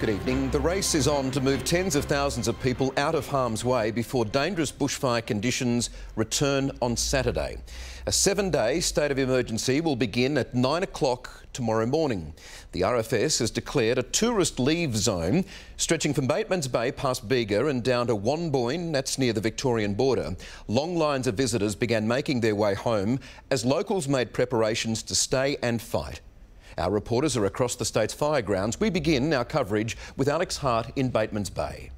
Good evening. The race is on to move tens of thousands of people out of harm's way before dangerous bushfire conditions return on Saturday. A 7-day state of emergency will begin at 9 o'clock tomorrow morning. The RFS has declared a tourist leave zone stretching from Bateman's Bay past Bega and down to Wonboyne, that's near the Victorian border. Long lines of visitors began making their way home as locals made preparations to stay and fight. Our reporters are across the state's fire grounds. We begin our coverage with Alex Hart in Bateman's Bay.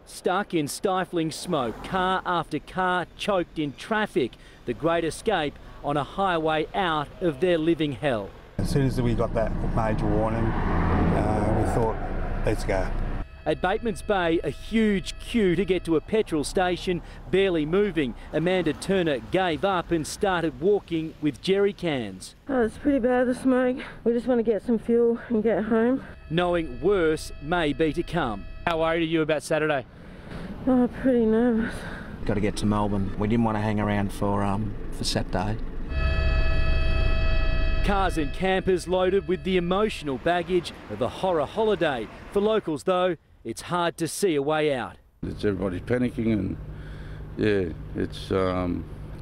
Stuck in stifling smoke, car after car choked in traffic, the great escape on a highway out of their living hell. As soon as we got that major warning, we thought, let's go. At Bateman's Bay, a huge queue to get to a petrol station, barely moving. Amanda Turner gave up and started walking with jerry cans. Oh, it's pretty bad, the smoke. We just want to get some fuel and get home. Knowing worse may be to come. How worried are you about Saturday? Oh, pretty nervous. Got to get to Melbourne. We didn't want to hang around for Saturday. Cars and campers loaded with the emotional baggage of a horror holiday. For locals, though, it's hard to see a way out. Everybody's panicking and, yeah, it's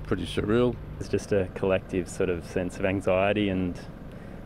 pretty surreal. It's just a collective sort of sense of anxiety and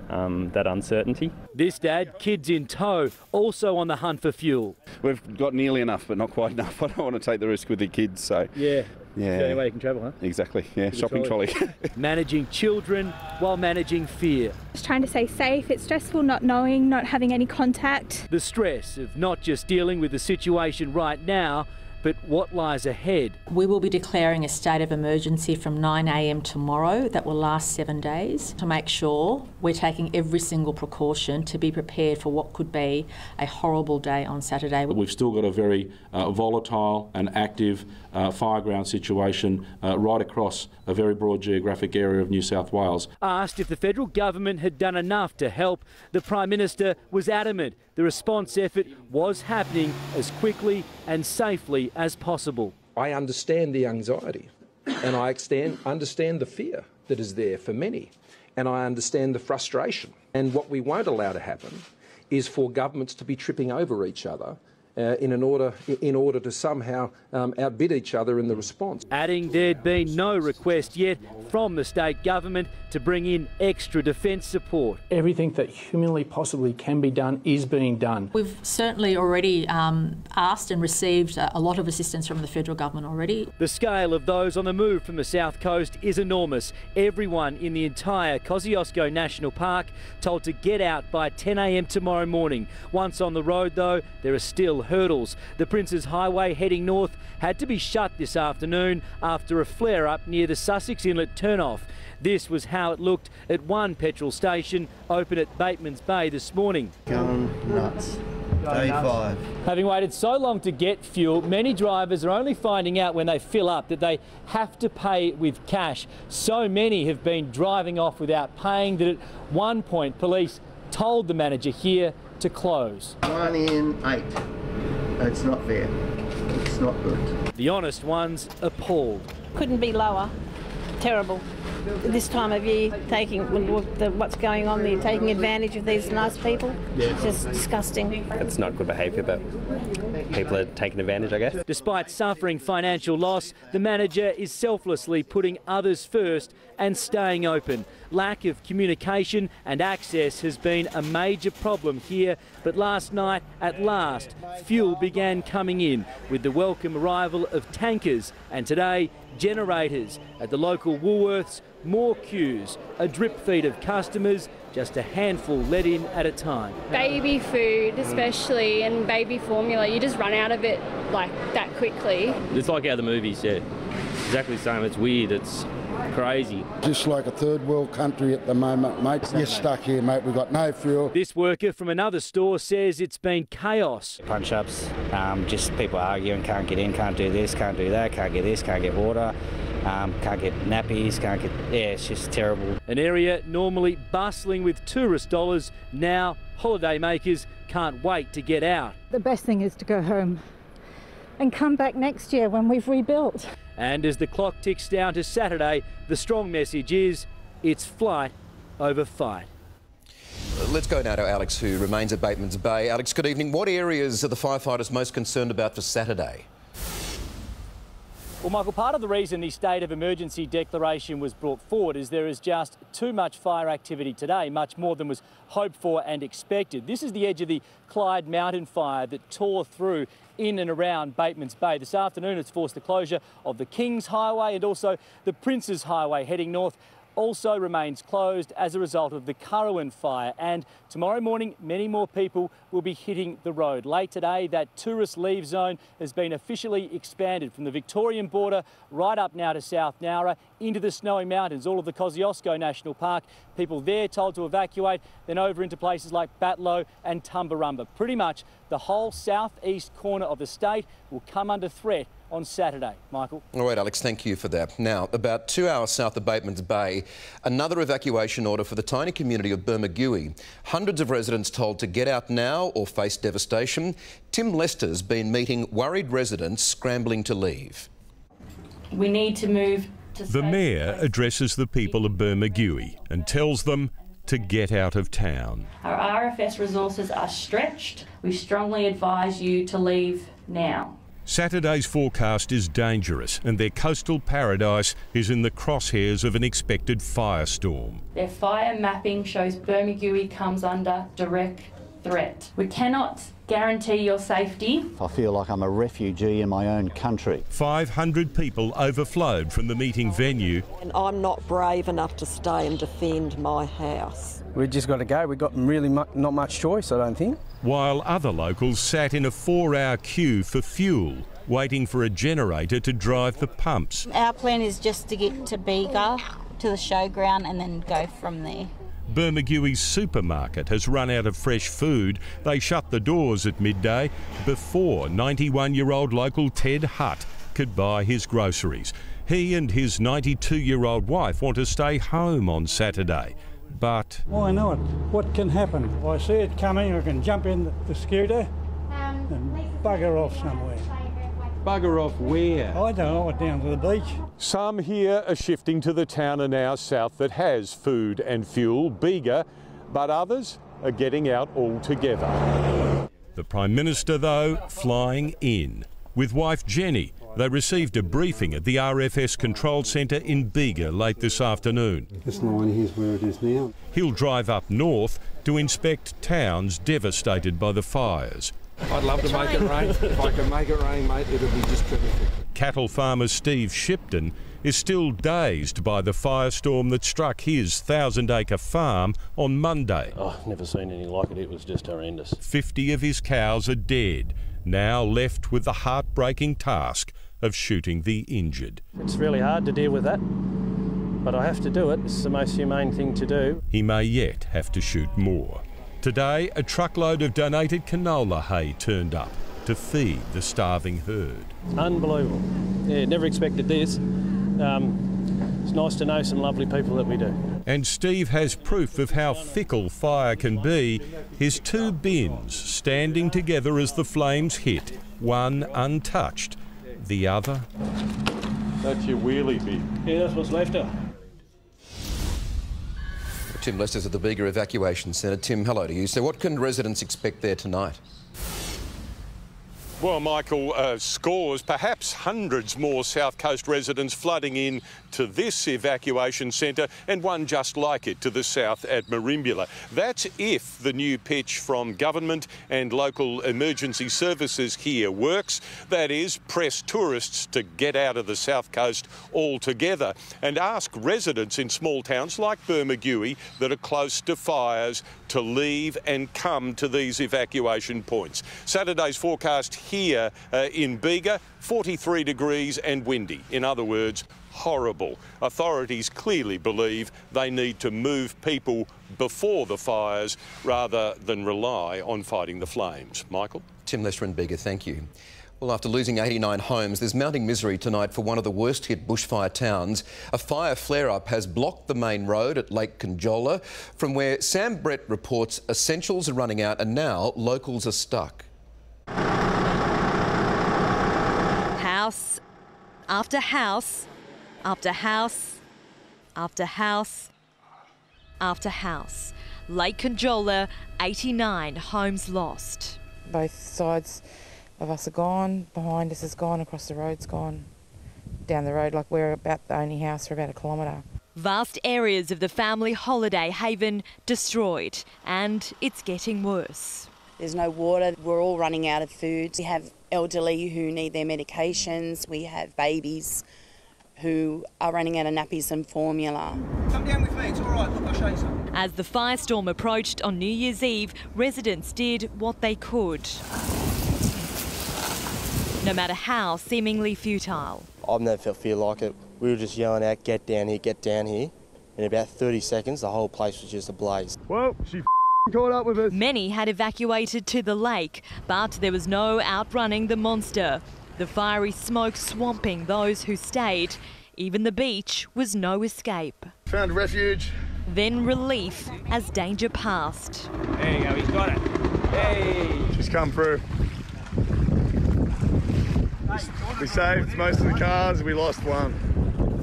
that uncertainty. This dad, kids in tow, also on the hunt for fuel. We've got nearly enough, but not quite enough. I don't want to take the risk with the kids, so... Yeah. It's the only way you can travel, huh? Exactly, yeah, shopping trolley. Managing children while managing fear. Just trying to stay safe. It's stressful not knowing, not having any contact. The stress of not just dealing with the situation right now, but what lies ahead. We will be declaring a state of emergency from 9 a.m. tomorrow that will last 7 days to make sure we're taking every single precaution to be prepared for what could be a horrible day on Saturday. We've still got a very volatile and active fireground situation right across a very broad geographic area of New South Wales. Asked if the federal government had done enough to help, the Prime Minister was adamant the response effort was happening as quickly and safely as possible. I understand the anxiety and I understand the fear that is there for many, and I understand the frustration. And what we won't allow to happen is for governments to be tripping over each other in order to somehow outbid each other in the response. Adding there'd been no request yet from the state government to bring in extra defence support. Everything that humanly possibly can be done is being done. We've certainly already asked and received a lot of assistance from the federal government already. The scale of those on the move from the south coast is enormous. Everyone in the entire Kosciuszko National Park told to get out by 10 a.m. tomorrow morning. Once on the road, though, there are still hurdles. The Princes Highway heading north had to be shut this afternoon after a flare-up near the Sussex Inlet turnoff. This was how it looked at one petrol station open at Bateman's Bay this morning. Going nuts. Day 5. Having waited so long to get fuel, many drivers are only finding out when they fill up that they have to pay with cash. So many have been driving off without paying that at one point police told the manager here to close. 1 in 8. It's not fair. It's not good. The honest ones appalled. Couldn't be lower. Terrible. This time of year, what's going on there, taking advantage of these nice people. Yeah. It's just disgusting. It's not good behaviour, but people are taking advantage, I guess. Despite suffering financial loss, the manager is selflessly putting others first and staying open. Lack of communication and access has been a major problem here, but last night, at last, fuel began coming in with the welcome arrival of tankers, and today, generators. At the local Woolworths, more queues, a drip feed of customers, just a handful let in at a time. Baby food especially, and baby formula, you just run out of it like that quickly. It's like out of the movies, yeah. Exactly the same. It's weird, it's crazy. Just like a third world country at the moment, mate. You're stuck here, mate. We've got no fuel. This worker from another store says it's been chaos. Punch-ups, just people arguing, can't get in, can't do this, can't do that, can't get this, can't get water. Can't get nappies, it's just terrible. An area normally bustling with tourist dollars, now holidaymakers can't wait to get out. The best thing is to go home and come back next year when we've rebuilt. And as the clock ticks down to Saturday, the strong message is it's flight over fight. Let's go now to Alex, who remains at Batemans Bay. Alex, good evening. What areas are the firefighters most concerned about for Saturday? Well, Michael, part of the reason the state of emergency declaration was brought forward is there is just too much fire activity today, much more than was hoped for and expected. This is the edge of the Clyde Mountain fire that tore through in and around Batemans Bay. This afternoon it's forced the closure of the Kings Highway, and also the Princes Highway heading north also remains closed as a result of the Currowan fire. And tomorrow morning, many more people will be hitting the road. Late today, that tourist leave zone has been officially expanded from the Victorian border right up now to South Nowra into the Snowy Mountains, all of the Kosciuszko National Park. People there told to evacuate, then over into places like Batlow and Tumbarumba. Pretty much the whole southeast corner of the state will come under threat on Saturday. Michael. All right, Alex, thank you for that. Now, about 2 hours south of Batemans Bay, another evacuation order for the tiny community of Bermagui. Hundreds of residents told to get out now or face devastation. Tim Lester's been meeting worried residents scrambling to leave. We need to move to... The Mayor addresses the people of Bermagui and tells them to get out of town. Our RFS resources are stretched. We strongly advise you to leave now. Saturday's forecast is dangerous and their coastal paradise is in the crosshairs of an expected firestorm. Their fire mapping shows Bermagui comes under direct threat. We cannot guarantee your safety. I feel like I'm a refugee in my own country. 500 people overflowed from the meeting venue. And I'm not brave enough to stay and defend my house. We've just got to go. We've got really not much choice, I don't think. While other locals sat in a 4-hour queue for fuel, waiting for a generator to drive the pumps. Our plan is just to get to Bega, to the showground, and then go from there. Bermagui's supermarket has run out of fresh food. They shut the doors at midday before 91-year-old local Ted Hutt could buy his groceries. He and his 92-year-old wife want to stay home on Saturday. But why not? What can happen? I see it coming, I can jump in the scooter and bugger off somewhere. Bugger off where? I don't know, down to the beach. Some here are shifting to the town in our south that has food and fuel, Bega, but others are getting out altogether. The Prime Minister, though, flying in. With wife Jenny, they received a briefing at the RFS Control Centre in Bega late this afternoon. This line here's where it is now. He'll drive up north to inspect towns devastated by the fires. I'd love to make it rain. If I can make it rain, mate, it'll be just terrific. Cattle farmer Steve Shipton is still dazed by the firestorm that struck his 1,000-acre farm on Monday. Oh, never seen anything like it. It was just horrendous. 50 of his cows are dead, now left with the heartbreaking task of shooting the injured. It's really hard to deal with that, but I have to do it. It's the most humane thing to do. He may yet have to shoot more. Today, a truckload of donated canola hay turned up to feed the starving herd. Unbelievable. Yeah, never expected this. It's nice to know some lovely people that we do. And Steve has proof of how fickle fire can be. His 2 bins standing together as the flames hit, one untouched, the other... That's your wheelie bin. Yeah, that's what's left of. Tim Lester's at the Bega Evacuation Centre. Tim, hello to you. So what can residents expect there tonight? Well, Michael, scores, perhaps hundreds more South Coast residents flooding in to this evacuation centre and one just like it to the south at Merimbula. That's if the new pitch from government and local emergency services here works. That is, press tourists to get out of the South Coast altogether and ask residents in small towns like Bermagui that are close to fires to leave and come to these evacuation points. Saturday's forecast here in Bega, 43 degrees and windy. In other words, horrible. Authorities clearly believe they need to move people before the fires rather than rely on fighting the flames. Michael? Tim Lester in Bega, thank you. Well, after losing 89 homes, there's mounting misery tonight for one of the worst-hit bushfire towns. A fire flare-up has blocked the main road at Lake Conjola, from where Sam Brett reports essentials are running out and now locals are stuck. House after house after house after house after house. Lake Conjola, 89 homes lost. Both sides of us are gone. Behind us is gone. Across the road's gone. Down the road, like we're about the only house for about a kilometre. Vast areas of the family holiday haven destroyed, and it's getting worse. There's no water. We're all running out of food. We have elderly who need their medications. We have babies who are running out of nappies and formula. Come down with me, it's all right. Look, I'll show you something. As the firestorm approached on New Year's Eve, residents did what they could, no matter how seemingly futile. I've never felt fear like it. We were just yelling out, get down here, get down here. In about 30 seconds, the whole place was just ablaze. Well, she caught up with us. Many had evacuated to the lake, but there was no outrunning the monster. The fiery smoke swamping those who stayed. Even the beach was no escape. Found refuge. Then relief as danger passed. There you go, he's got it. Hey! She's come through. We saved most of the cars, we lost one.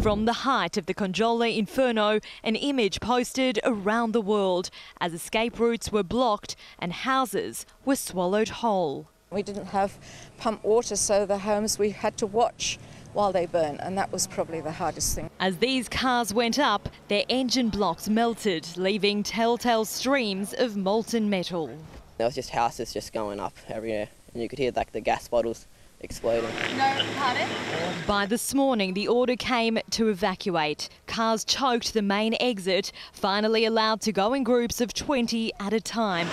From the height of the Conjola Inferno, an image posted around the world as escape routes were blocked and houses were swallowed whole. We didn't have pump water, so the homes we had to watch while they burn, and that was probably the hardest thing. As these cars went up, their engine blocks melted, leaving telltale streams of molten metal. There was just houses just going up everywhere, and you could hear like the gas bottles exploding. No, pardon? By this morning, the order came to evacuate. Cars choked the main exit, finally allowed to go in groups of 20 at a time.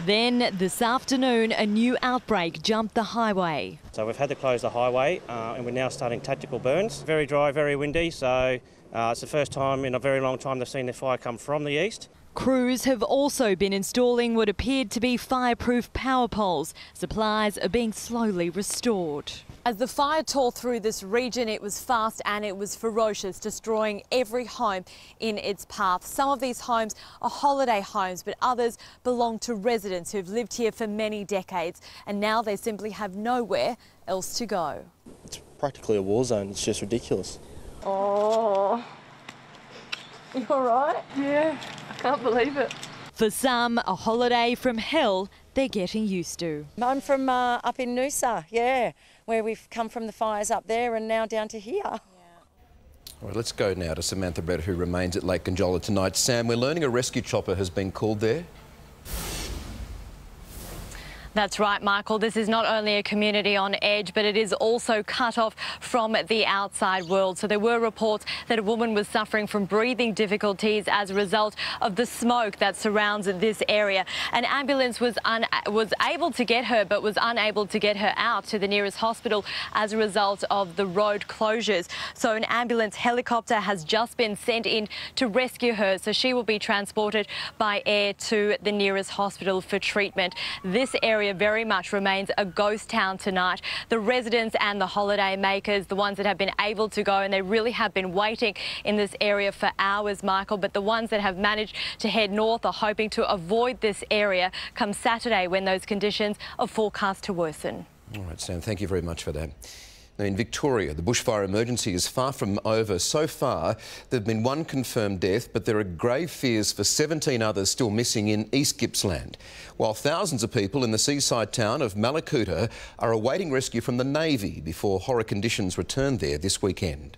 Then, this afternoon, a new outbreak jumped the highway. So we've had to close the highway and we're now starting tactical burns. Very dry, very windy, so it's the first time in a very long time they've seen the fire come from the east. Crews have also been installing what appeared to be fireproof power poles. Supplies are being slowly restored. As the fire tore through this region, it was fast and it was ferocious, destroying every home in its path. Some of these homes are holiday homes, but others belong to residents who've lived here for many decades, and now they simply have nowhere else to go. It's practically a war zone. It's just ridiculous. Oh, you all right? Yeah, I can't believe it. For some, a holiday from hell they're getting used to. I'm from up in Noosa, yeah, where we've come from the fires up there and now down to here. All right, let's go now to Samantha Brett, who remains at Lake Conjola tonight. Sam, we're learning a rescue chopper has been called there. That's right, Michael. This is not only a community on edge, but it is also cut off from the outside world. So there were reports that a woman was suffering from breathing difficulties as a result of the smoke that surrounds this area. An ambulance was able to get her, but was unable to get her out to the nearest hospital as a result of the road closures. So an ambulance helicopter has just been sent in to rescue her. So she will be transported by air to the nearest hospital for treatment. This area very much remains a ghost town tonight. The residents and the holiday makers, the ones that have been able to go, and they really have been waiting in this area for hours, Michael, but the ones that have managed to head north are hoping to avoid this area come Saturday when those conditions are forecast to worsen. All right, Sam, thank you very much for that. Now, in Victoria, the bushfire emergency is far from over. So far, there have been one confirmed death, but there are grave fears for 17 others still missing in East Gippsland, while thousands of people in the seaside town of Malakuta are awaiting rescue from the Navy before horror conditions return there this weekend.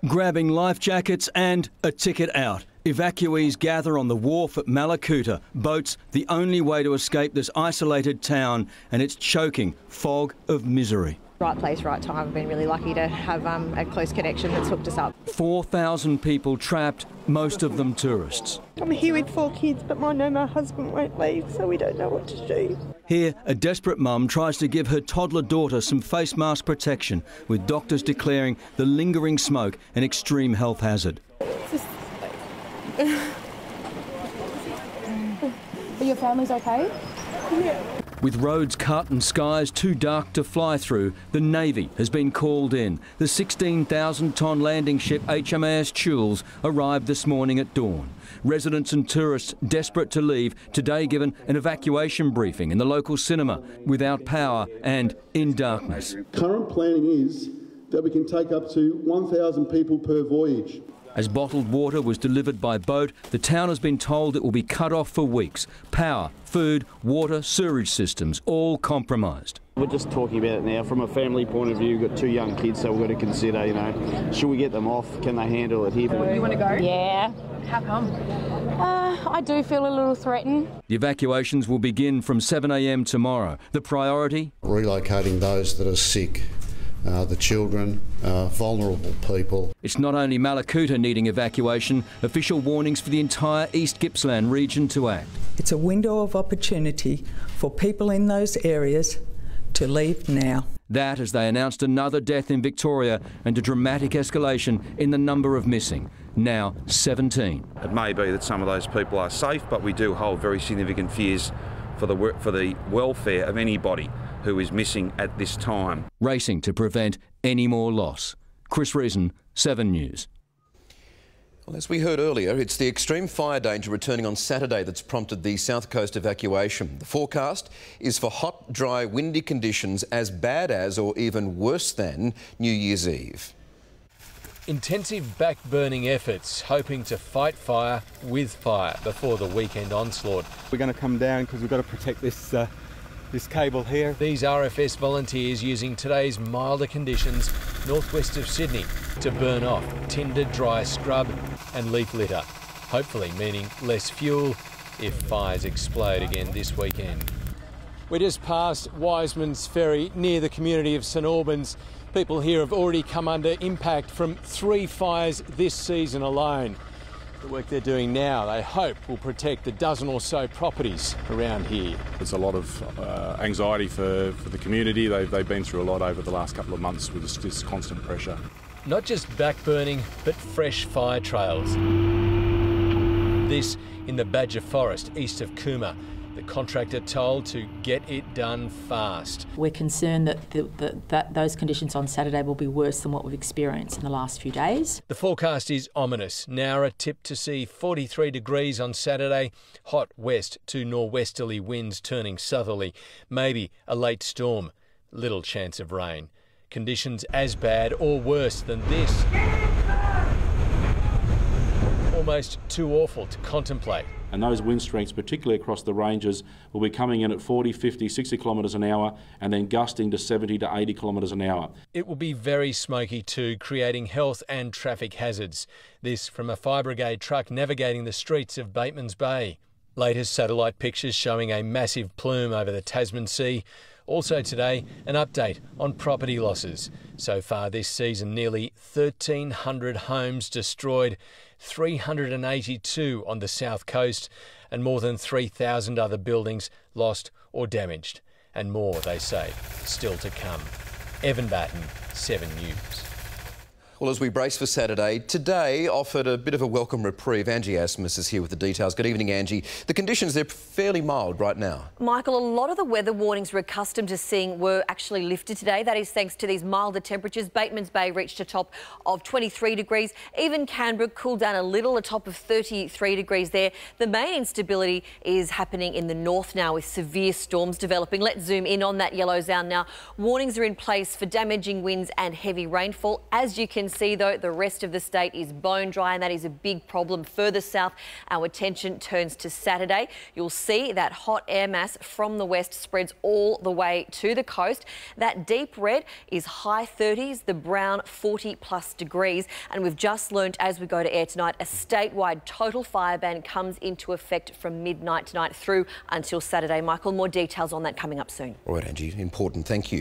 Grabbing life jackets and a ticket out. Evacuees gather on the wharf at Malakuta. Boats the only way to escape this isolated town and its choking fog of misery. Right place, right time. We've been really lucky to have a close connection that's hooked us up. 4,000 people trapped, most of them tourists. I'm here with 4 kids, but I know my husband won't leave, so we don't know what to do. Here, a desperate mum tries to give her toddler daughter some face mask protection, with doctors declaring the lingering smoke an extreme health hazard. Are your families okay? Yeah. With roads cut and skies too dark to fly through, the Navy has been called in. The 16,000-tonne landing ship HMAS Choules arrived this morning at dawn. Residents and tourists desperate to leave today given an evacuation briefing in the local cinema without power and in darkness. Current planning is that we can take up to 1,000 people per voyage. As bottled water was delivered by boat, the town has been told it will be cut off for weeks. Power, food, water, sewerage systems, all compromised. We're just talking about it now. From a family point of view, we've got 2 young kids, so we've got to consider, you know, should we get them off? Can they handle it here? You want to go? Yeah. How come? I do feel a little threatened. The evacuations will begin from 7 a.m. tomorrow. The priority? Relocating those that are sick, the children, vulnerable people. It's not only Malakuta needing evacuation, official warnings for the entire East Gippsland region to act. It's a window of opportunity for people in those areas to leave now. That as they announced another death in Victoria and a dramatic escalation in the number of missing. Now 17. It may be that some of those people are safe, but we do hold very significant fears for the welfare of anybody who is missing at this time. Racing to prevent any more loss. Chris Reason, 7 News. Well, as we heard earlier, it's the extreme fire danger returning on Saturday that's prompted the South Coast evacuation. The forecast is for hot, dry, windy conditions as bad as or even worse than New Year's Eve. Intensive back-burning efforts hoping to fight fire with fire before the weekend onslaught. We're going to come down because we've got to protect this cable here. These RFS volunteers using today's milder conditions northwest of Sydney to burn off tinder, dry scrub and leaf litter, hopefully meaning less fuel if fires explode again this weekend. We're just past Wiseman's Ferry near the community of St Albans. People here have already come under impact from 3 fires this season alone. The work they're doing now, they hope, will protect the dozen or so properties around here. There's a lot of anxiety for the community. They've been through a lot over the last couple of months with this constant pressure. Not just backburning, but fresh fire trails. This in the Badger Forest, east of Cooma. The contractor told to get it done fast. We're concerned that those conditions on Saturday will be worse than what we've experienced in the last few days. The forecast is ominous. Nowra tipped to see 43 degrees on Saturday, hot west to norwesterly winds turning southerly, maybe a late storm, little chance of rain. Conditions as bad or worse than this. Almost too awful to contemplate. And those wind strengths, particularly across the ranges, will be coming in at 40, 50, 60 kilometres an hour and then gusting to 70 to 80 kilometres an hour. It will be very smoky too, creating health and traffic hazards. This from a fire brigade truck navigating the streets of Bateman's Bay. Latest satellite pictures showing a massive plume over the Tasman Sea. Also today, an update on property losses. So far this season, nearly 1,300 homes destroyed, 382 on the south coast, and more than 3,000 other buildings lost or damaged. And more, they say, still to come. Evan Batten, 7 News. Well, as we brace for Saturday, today offered a bit of a welcome reprieve. Angie Asmus is here with the details. Good evening, Angie. The conditions, they're fairly mild right now. Michael, a lot of the weather warnings we're accustomed to seeing were actually lifted today. That is thanks to these milder temperatures. Bateman's Bay reached a top of 23 degrees. Even Canberra cooled down a little, a top of 33 degrees there. The main instability is happening in the north now with severe storms developing. Let's zoom in on that yellow zone now. Warnings are in place for damaging winds and heavy rainfall. As you can see, though, the rest of the state is bone dry, and that is a big problem. Further south, our attention turns to Saturday. You'll see that hot air mass from the west spreads all the way to the coast. That deep red is high 30s, the brown 40+ degrees. And we've just learned as we go to air tonight, a statewide total fire ban comes into effect from midnight tonight through until Saturday. Michael, more details on that coming up soon. All right, Angie, important. Thank you.